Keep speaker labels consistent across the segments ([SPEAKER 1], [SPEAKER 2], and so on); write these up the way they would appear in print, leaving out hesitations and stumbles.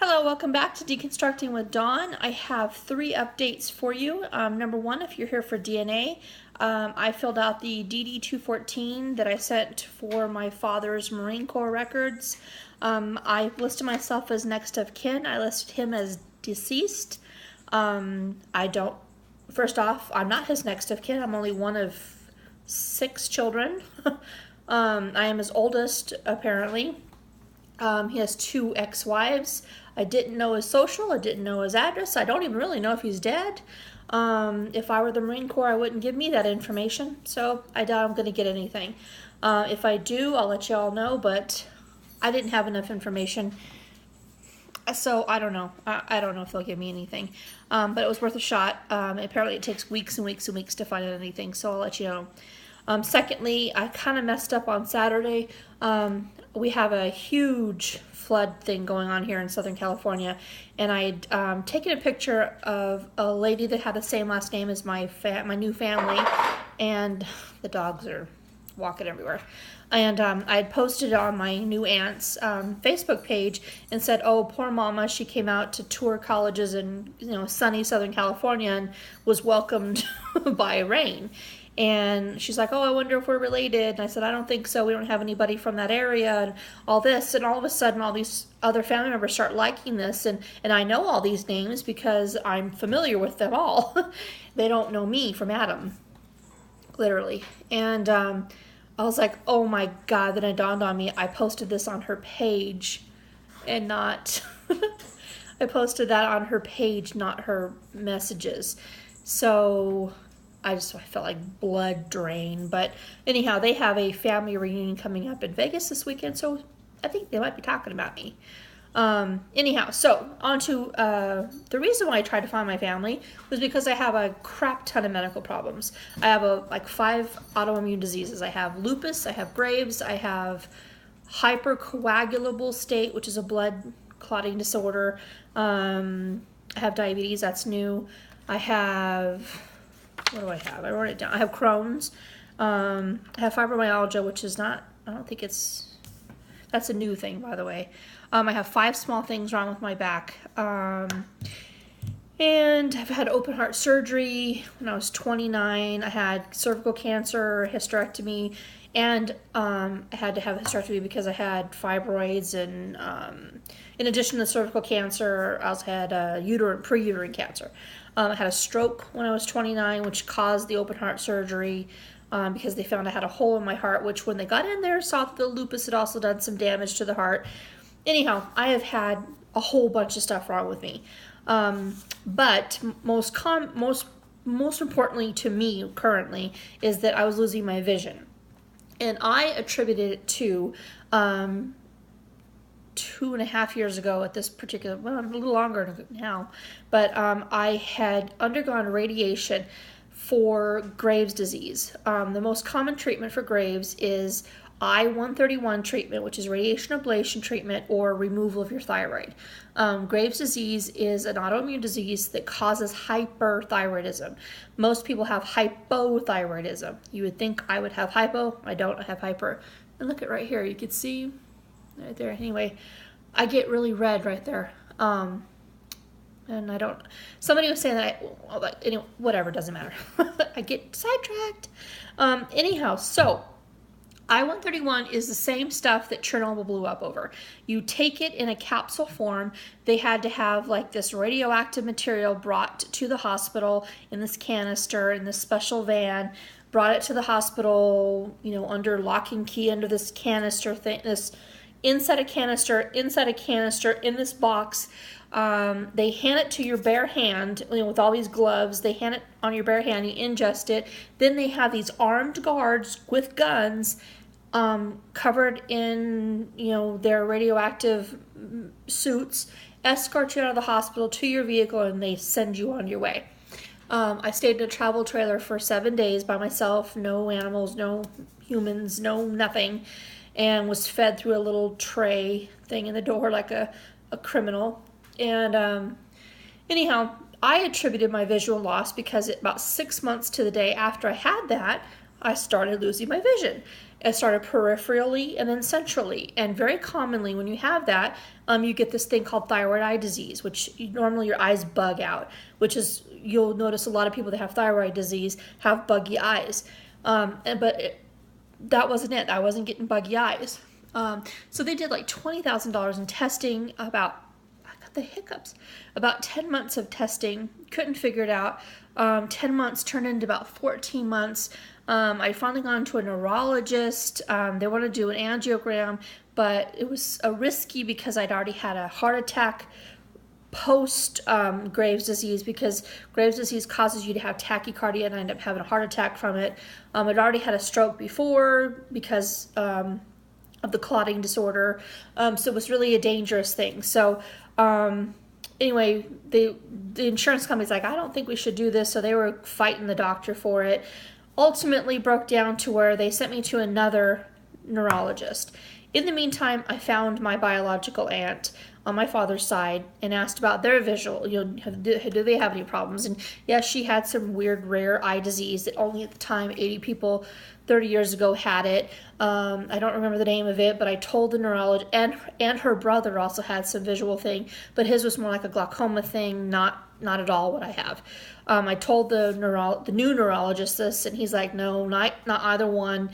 [SPEAKER 1] Hello, welcome back to Deconstructing with Dawn. I have 3 updates for you. Number 1, if you're here for DNA, I filled out the DD-214 that I sent for my father's Marine Corps records. I listed myself as next of kin. I listed him as deceased. First off, I'm not his next of kin. I'm only one of 6 children. I am his oldest, apparently. He has 2 ex-wives. I didn't know his social. I didn't know his address. I don't even really know if he's dead. If I were the Marine Corps, I wouldn't give me that information. So I doubt I'm going to get anything. If I do, I'll let you all know. But I didn't have enough information. So I don't know. I don't know if they'll give me anything. But it was worth a shot. Apparently it takes weeks and weeks and weeks to find out anything. So I'll let you know. Secondly, I kind of messed up on Saturday. We have a huge flood thing going on here in Southern California, and I had taken a picture of a lady that had the same last name as my new family, and the dogs are walking everywhere. And I had posted it on my new aunt's Facebook page and said, "Oh, poor mama, she came out to tour colleges in sunny Southern California and was welcomed by rain." And she's like, "Oh, I wonder if we're related." And I said, "I don't think so. We don't have anybody from that area," and all this. And all of a sudden, all these other family members start liking this. And I know all these names because I'm familiar with them all. They don't know me from Adam, literally. And I was like, oh my God, then it dawned on me. I posted this on her page and not... I posted that on her page, not her messages. So... I felt like blood drain. But anyhow, they have a family reunion coming up in Vegas this weekend, so I think they might be talking about me. Anyhow, so on to the reason why I tried to find my family was because I have a crap ton of medical problems. I have like 5 autoimmune diseases. I have lupus, I have Graves, I have hypercoagulable state, which is a blood clotting disorder. I have diabetes, that's new. I have... What do I have? I wrote it down. I have Crohn's. I have fibromyalgia, which is not, I don't think it's, that's a new thing, by the way. I have 5 small things wrong with my back. And I've had open heart surgery when I was 29. I had cervical cancer, hysterectomy, and I had to have a hysterectomy because I had fibroids. And in addition to cervical cancer, I also had pre-uterine cancer. I had a stroke when I was 29, which caused the open heart surgery because they found I had a hole in my heart, which when they got in there, saw that the lupus had also done some damage to the heart. Anyhow, I have had a whole bunch of stuff wrong with me. But most importantly to me currently is that I was losing my vision. And I attributed it to 2.5 years ago at this particular, well, a little longer now, but I had undergone radiation for Graves' disease. The most common treatment for Graves is I-131 treatment, which is radiation ablation treatment or removal of your thyroid. Graves' disease is an autoimmune disease that causes hyperthyroidism. Most people have hypothyroidism. You would think I would have hypo. I don't. I have hyper. And look at right here. You can see right there. Anyway, I get really red right there. And I don't, somebody was saying that anyway, whatever, doesn't matter. I get sidetracked. Anyhow, so I-131 is the same stuff that Chernobyl blew up over. You take it in a capsule form. They had to have like this radioactive material brought to the hospital in this canister, in this special van, brought it to the hospital, under lock and key, under this canister thing, this inside a canister, in this box. They hand it to your bare hand, with all these gloves. They hand it on your bare hand, you ingest it. Then they have these armed guards with guns, covered in, their radioactive suits, escort you out of the hospital to your vehicle, and they send you on your way. I stayed in a travel trailer for 7 days by myself, no animals, no humans, no nothing, and was fed through a little tray thing in the door like a criminal. And anyhow, I attributed my visual loss because about 6 months to the day after I had that, I started losing my vision. It started peripherally and then centrally. And very commonly when you have that, you get this thing called thyroid eye disease, which normally your eyes bug out, which is, you'll notice a lot of people that have thyroid disease have buggy eyes. That wasn't it. I wasn't getting buggy eyes. So they did like $20,000 in testing, about 10 months of testing, couldn't figure it out. 10 months turned into about 14 months. I finally got to a neurologist. They wanted to do an angiogram, but it was risky because I'd already had a heart attack post Graves' disease, because Graves' disease causes you to have tachycardia, and I ended up having a heart attack from it. I'd already had a stroke before because of the clotting disorder, so it was really a dangerous thing. So anyway, the insurance company's like, I don't think we should do this, so they were fighting the doctor for it. Ultimately broke down to where they sent me to another neurologist. In the meantime, I found my biological aunt on my father's side and asked about their visual, do they have any problems? And yes, she had some weird rare eye disease that only at the time 80 people 30 years ago had it. I don't remember the name of it, but I told the neurologist, and her brother also had some visual thing, but his was more like a glaucoma thing, not at all what I have. I told the new neurologist this, and he's like, no, not either one.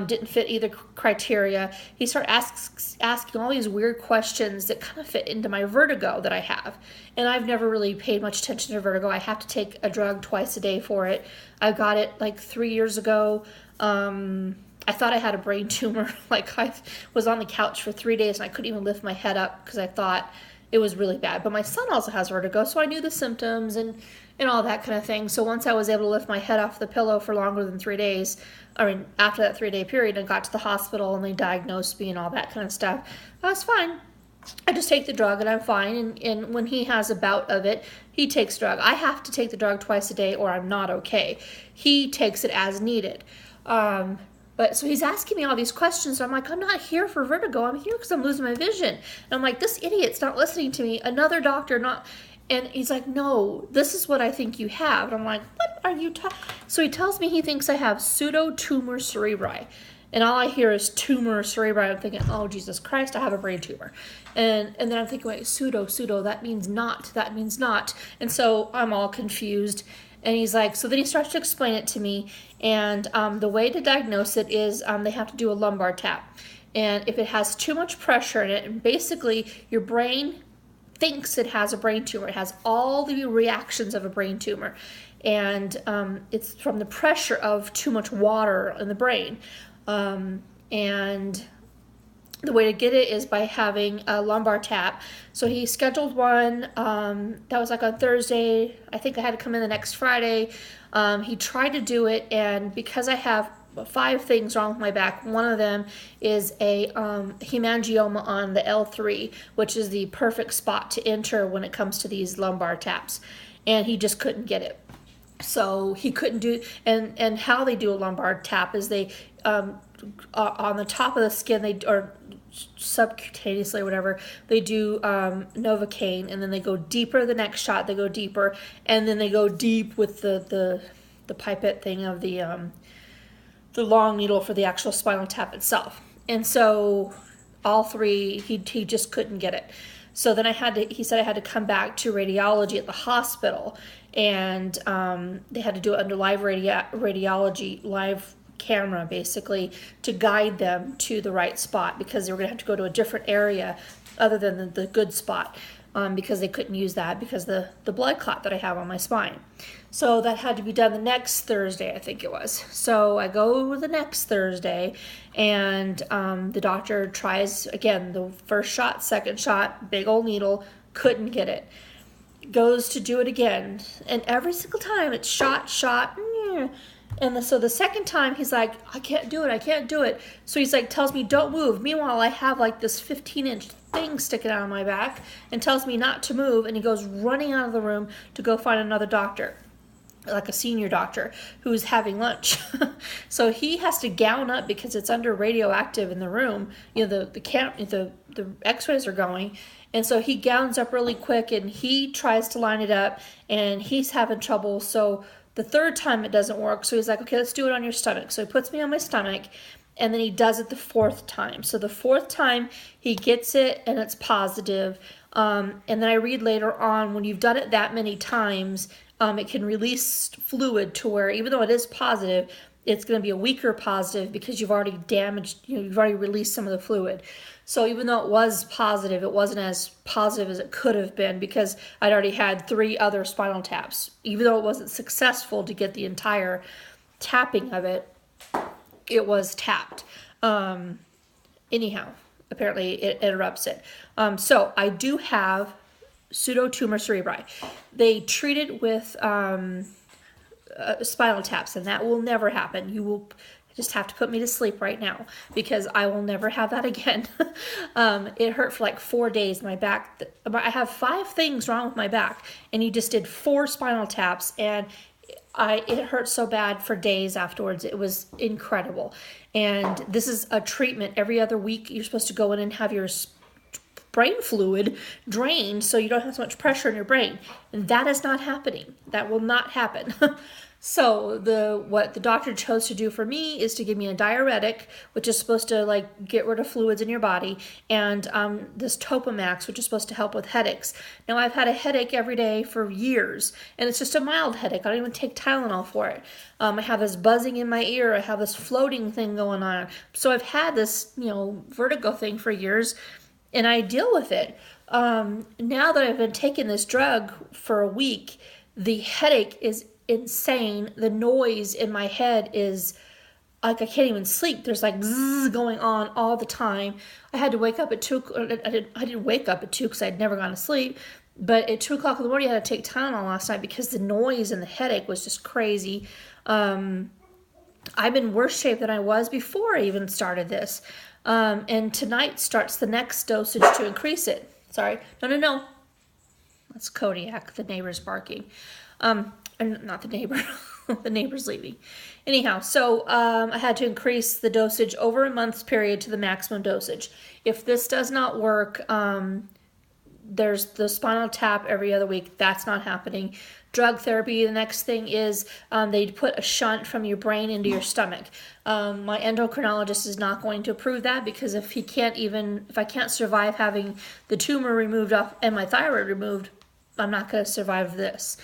[SPEAKER 1] Didn't fit either criteria. He started asking all these weird questions that kind of fit into my vertigo that I have. And I've never really paid much attention to vertigo. I have to take a drug twice a day for it. I got it like 3 years ago. I thought I had a brain tumor. Like, I was on the couch for 3 days and I couldn't even lift my head up because I thought it was really bad. But my son also has vertigo, so I knew the symptoms and all that kind of thing. So once I was able to lift my head off the pillow for longer than 3 days, after that 3-day period, I got to the hospital and they diagnosed me and all that kind of stuff, I was fine. I just take the drug and I'm fine. And when he has a bout of it, he takes drug. I have to take the drug twice a day or I'm not okay. He takes it as needed. But so he's asking me all these questions. So I'm like, I'm not here for vertigo. I'm here because I'm losing my vision. And I'm like, this idiot's not listening to me. Another doctor, not. And he's like, no, this is what I think you have. And I'm like, what are you talking? So he tells me he thinks I have PseudoTumorCerebri. And all I hear is tumor cerebri. I'm thinking, oh, Jesus Christ, I have a brain tumor. And then I'm thinking, wait, pseudo, that means not. And so I'm all confused. And he's like, so then he starts to explain it to me. And the way to diagnose it is they have to do a lumbar tap. And if it has too much pressure in it, and basically your brain thinks it has a brain tumor. It has all the reactions of a brain tumor. And it's from the pressure of too much water in the brain. And the way to get it is by having a lumbar tap. So he scheduled one. That was like on Thursday. I think I had to come in the next Friday. He tried to do it, and because I have 5 things wrong with my back, one of them is a hemangioma on the L3, which is the perfect spot to enter when it comes to these lumbar taps. And he just couldn't get it. So he couldn't do, and how they do a lumbar tap is they, on the top of the skin, or subcutaneously or whatever, they do Novocaine, and then they go deeper the next shot, they go deeper, and then they go deep with the pipette thing of the long needle for the actual spinal tap itself. And so all 3, he just couldn't get it. So then he said I had to come back to radiology at the hospital, and they had to do it under live radiology, live camera basically, to guide them to the right spot, because they were going to have to go to a different area other than the good spot, because they couldn't use that because the blood clot that I have on my spine. So that had to be done the next Thursday, I think it was. So I go the next Thursday, and the doctor tries again, the first shot, second shot, big old needle, couldn't get it. Goes to do it again, and every single time it's shot. And so the second time he's like, I can't do it. So he's like, tells me, don't move. Meanwhile, I have like this 15-inch thing sticking out of my back, and tells me not to move. And he goes running out of the room to go find another doctor, like a senior doctor who's having lunch. So he has to gown up because it's under radioactive in the room. The x-rays are going. And so he gowns up really quick, and he tries to line it up, and he's having trouble. So the third time it doesn't work. So he's like, okay, let's do it on your stomach. So he puts me on my stomach, and then he does it the 4th time. So the 4th time he gets it and it's positive. And then I read later on, when you've done it that many times, it can release fluid to where even though it is positive, it's going to be a weaker positive because you've already damaged, you've already released some of the fluid. So even though it was positive, it wasn't as positive as it could have been because I'd already had 3 other spinal taps. Even though it wasn't successful to get the entire tapping of it, it was tapped. Anyhow, apparently it interrupts it. So I do have PseudoTumorCerebri. They treat it with spinal taps, and that will never happen. You will just have to put me to sleep right now because I will never have that again. It hurt for like 4 days. My back, I have 5 things wrong with my back, and you just did 4 spinal taps, and it hurt so bad for days afterwards. It was incredible. And this is a treatment every other week. You're supposed to go in and have your brain fluid drained so you don't have so much pressure in your brain. And that is not happening. That will not happen. So what the doctor chose to do for me is to give me a diuretic, which is supposed to like get rid of fluids in your body, and this Topamax, which is supposed to help with headaches. Now I've had a headache every day for years, and it's just a mild headache. I don't even take Tylenol for it. I have this buzzing in my ear. I have this floating thing going on. So I've had this, vertigo thing for years, and I deal with it. Now that I've been taking this drug for a week, the headache is insane. The noise in my head is like I can't even sleep. There's like zzz going on all the time. I had to wake up at 2. I didn't wake up at 2 because I'd never gone to sleep. But at 2 o'clock in the morning, I had to take Tylenol last night because the noise and the headache was just crazy. I'm in worse shape than I was before I even started this. And tonight starts the next dosage to increase it. Sorry. No. That's Kodiak. The neighbor's barking. And not the neighbor. The neighbor's leaving. Anyhow, so I had to increase the dosage over a month's period to the maximum dosage. If this does not work, there's the spinal tap every other week. That's not happening. Drug therapy, the next thing is they put a shunt from your brain into your stomach. My endocrinologist is not going to approve that because if I can't survive having the tumor removed off and my thyroid removed, I'm not going to survive this.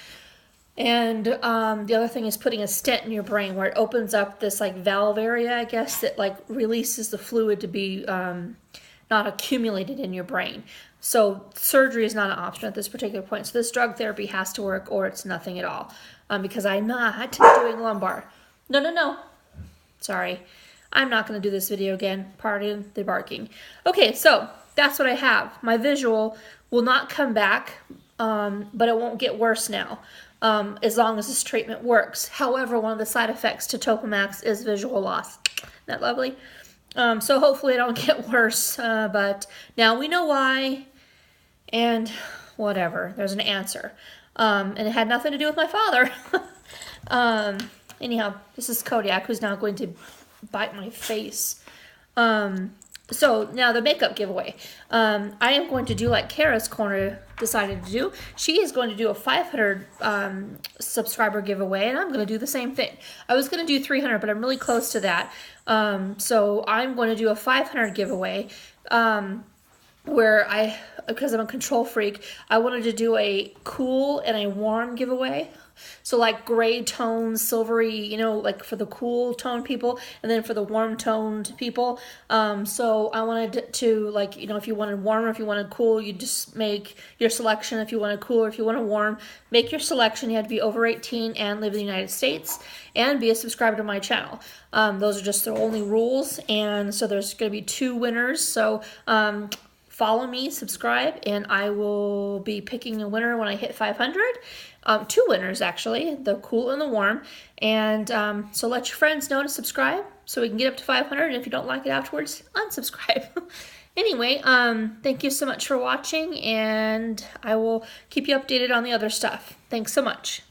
[SPEAKER 1] And the other thing is putting a stent in your brain where it opens up this like valve area, I guess, that like releases the fluid to be not accumulated in your brain. So surgery is not an option at this particular point. So this drug therapy has to work or it's nothing at all because I'm not doing lumbar. No. Sorry. I'm not going to do this video again. Pardon the barking. Okay, so that's what I have. My visual will not come back, but it won't get worse now. As long as this treatment works. However, one of the side effects to Topamax is visual loss. Isn't that lovely? So hopefully I don't get worse, but now we know why, and whatever, there's an answer. And it had nothing to do with my father. Anyhow, this is Kodiak, who's now going to bite my face. So now the makeup giveaway. I am going to do like Kara's Corner decided to do. She is going to do a 500 subscriber giveaway, and I'm going to do the same thing. I was going to do 300, but I'm really close to that. So I'm going to do a 500 giveaway where because I'm a control freak, I wanted to do a cool and a warm giveaway. So like gray tones, silvery, like for the cool tone people, and then for the warm toned people. So I wanted to like, if you wanted warm or if you wanted cool, you just make your selection. If you wanted cool or if you wanted warm, make your selection. You had to be over 18 and live in the United States and be a subscriber to my channel. Those are just the only rules. And so there's going to be 2 winners. So, follow me, subscribe, and I will be picking a winner when I hit 500. 2 winners, actually, the cool and the warm. And so let your friends know to subscribe so we can get up to 500. And if you don't like it afterwards, unsubscribe. Anyway, thank you so much for watching, and I will keep you updated on the other stuff. Thanks so much.